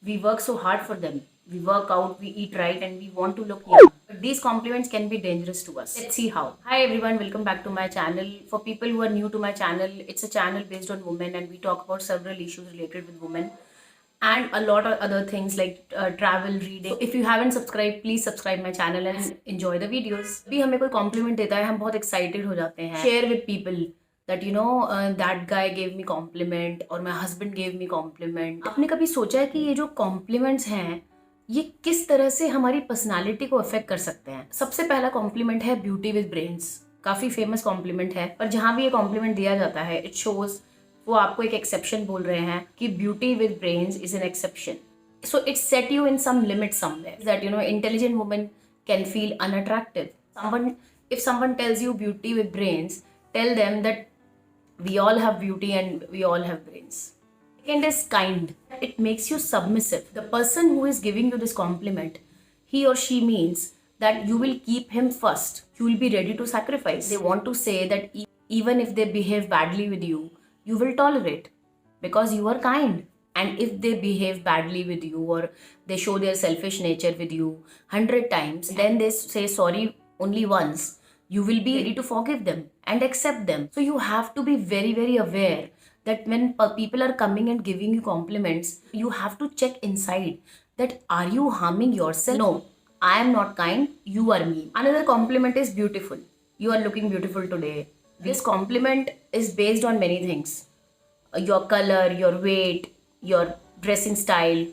We work so hard for them. We work out, we eat right, and we want to look young. But these compliments can be dangerous to us. Let's see how. Hi everyone, welcome back to my channel. For people who are new to my channel, it's a channel based on women, and we talk about several issues related with women and a lot of other things like travel, reading. So if you haven't subscribed, please subscribe my channel and enjoy the videos. भी हमें कोई compliment देता है, हम बहुत excited हो जाते हैं. Share with people that that guy gave me compliment or my husband gave me compliment. आपने कभी सोचा है कि ये जो compliments हैं ये किस तरह से हमारी पर्सनालिटी को अफेक्ट कर सकते हैं? सबसे पहला कॉम्प्लीमेंट है ब्यूटी विद ब्रेन्स. काफी फेमस कॉम्प्लीमेंट है, पर जहां भी ये कॉम्प्लीमेंट दिया जाता है इट शोज वो आपको एक एक्सेप्शन बोल रहे हैं कि beauty with brains is an exception. So it set you in some limit somewhere that intelligent women can feel unattractive. Someone if someone tells you beauty with brains, tell them that we all have beauty and we all have brains. Second is kind. It makes you submissive. The person who is giving you this compliment, he or she means that you will keep him first. You will be ready to sacrifice. They want to say that even if they behave badly with you, you will tolerate because you are kind. And if they behave badly with you or they show their selfish nature with you 100 times, then they say sorry only once, you will be ready to forgive them and accept them. So you have to be very, very aware that when people are coming and giving you compliments, you have to check inside that are you harming yourself? No, I am not kind, you are mean. Another compliment is beautiful. You are looking beautiful today. This compliment is based on many things. Your color, your weight, your dressing style.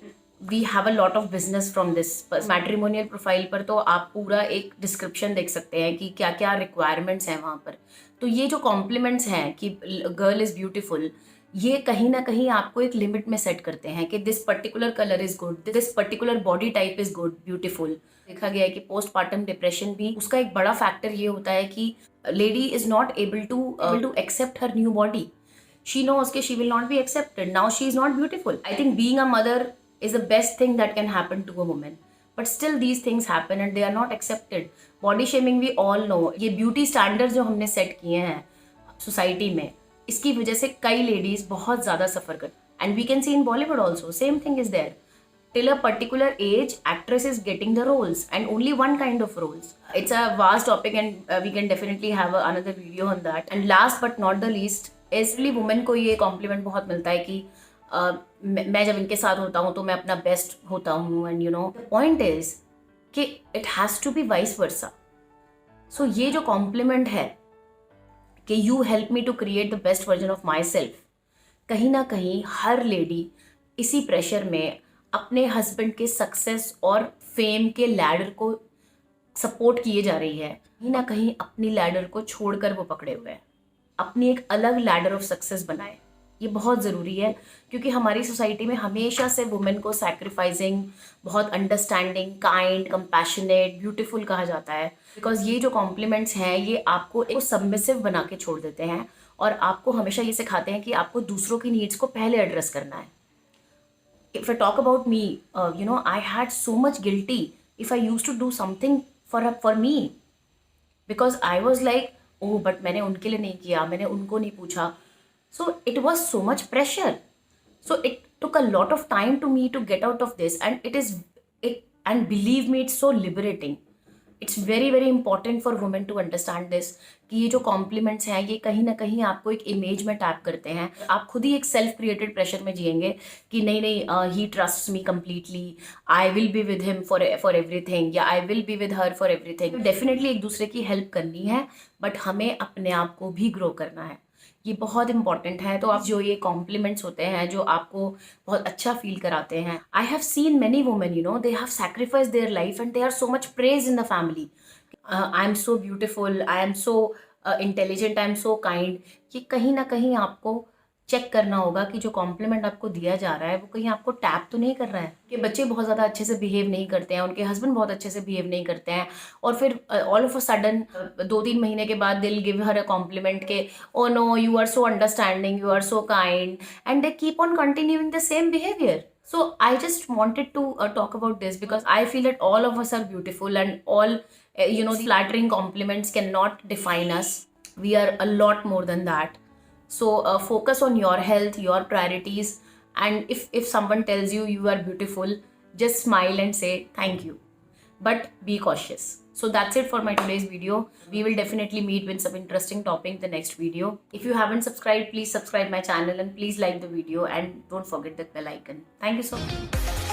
We have a lot of business from this. Matrimonial profile पर तो आप पूरा एक description देख सकते हैं कि क्या क्या रिक्वायरमेंट्स हैं वहाँ पर. तो ये जो कॉम्प्लीमेंट्स हैं कि गर्ल इज़ ब्यूटीफुल, ये कहीं ना कहीं आपको एक लिमिट में सेट करते हैं कि this particular colour is good, this particular body type is good, beautiful. देखा गया है कि पोस्टपार्टम डिप्रेशन भी उसका एक बड़ा फैक्टर ये होता है कि lady is not able to accept her new body. She knows कि she will not be accepted. Now she is not beautiful. I think being a mother is the best thing that can happen to a woman, but still these things happen and they are not accepted. Body shaming we all know. ये beauty standards जो हमने set किए हैं society में, इसकी वजह से कई लेडीज बहुत ज़्यादा सफ़र कर. And we can see in Bollywood also same thing is there. Till a particular age, actress is getting the roles and only one kind of roles. It's a vast topic and we can definitely have another video on that. And last but not the least is women को ये compliment बहुत मिलता है कि मैं जब इनके साथ होता हूँ तो मैं अपना बेस्ट होता हूँ. एंड द पॉइंट इज कि it has to be vice versa. So ये जो कॉम्प्लीमेंट है कि you help me to create the best version of my self, कहीं ना कहीं हर लेडी इसी प्रेशर में अपने हस्बैंड के सक्सेस और फेम के लैडर को सपोर्ट किए जा रही है. कहीं ना कहीं अपनी लैडर को छोड़कर वो पकड़े हुए हैं. अपनी एक अलग लैडर ऑफ सक्सेस बनाए. ये बहुत ज़रूरी है क्योंकि हमारी सोसाइटी में हमेशा से वुमेन को सैक्रिफाइसिंग, बहुत अंडरस्टैंडिंग, काइंड, कंपैशनेट, ब्यूटीफुल कहा जाता है. बिकॉज ये जो कॉम्प्लीमेंट्स हैं ये आपको एक सबमिसिव बना के छोड़ देते हैं और आपको हमेशा ये सिखाते हैं कि आपको दूसरों की नीड्स को पहले एड्रेस करना है. If I talk about me, I had so much guilty if I use to do something for me, because I was like oh but मैंने उनके लिए नहीं किया, मैंने उनको नहीं पूछा. So it was so much pressure. So it took a lot of time to me to get out of this, and believe me, it's so liberating. It's very very important for women to understand this कि ये जो compliments हैं ये कहीं ना कहीं आपको एक इमेज में टैप करते हैं. आप खुद ही एक सेल्फ क्रिएटेड प्रेशर में जिएंगे कि नहीं he trusts me completely, I will be with him for everything, या I will be with her for everything. Definitely एक दूसरे की हेल्प करनी है, बट हमें अपने आप को भी ग्रो करना है. ये बहुत इंपॉर्टेंट है. तो आप जो ये कॉम्प्लीमेंट्स होते हैं जो आपको बहुत अच्छा फील कराते हैं, I have seen many women they have sacrifice their life and they are so much praise in the family. I am so beautiful, I am so intelligent, I am so kind. ये कहीं ना कहीं आपको check करना होगा कि जो complement आपको दिया जा रहा है वो कहीं आपको टैप तो नहीं कर रहा है. कि बच्चे बहुत ज़्यादा अच्छे से बिहेव नहीं करते हैं, उनके हस्बैंड बहुत अच्छे से बिहेव नहीं करते हैं, और फिर ऑल ऑफ अ सडन 2-3 महीने के बाद दिल गिव हर अ कॉम्प्लीमेंट के oh no you are so understanding, you are so kind, and they keep on continuing the same behaviour. So I just wanted to talk about this because I feel that all of us are beautiful and all the flattering compliments cannot define us. We are a lot more than that. So focus on your health, your priorities, And if someone tells you you are beautiful, just smile and say thank you, but be cautious. So that's it for my today's video. We will definitely meet with some interesting topic in the next video. If you haven't subscribed, please subscribe my channel and please like the video and don't forget the bell icon. Thank you so much.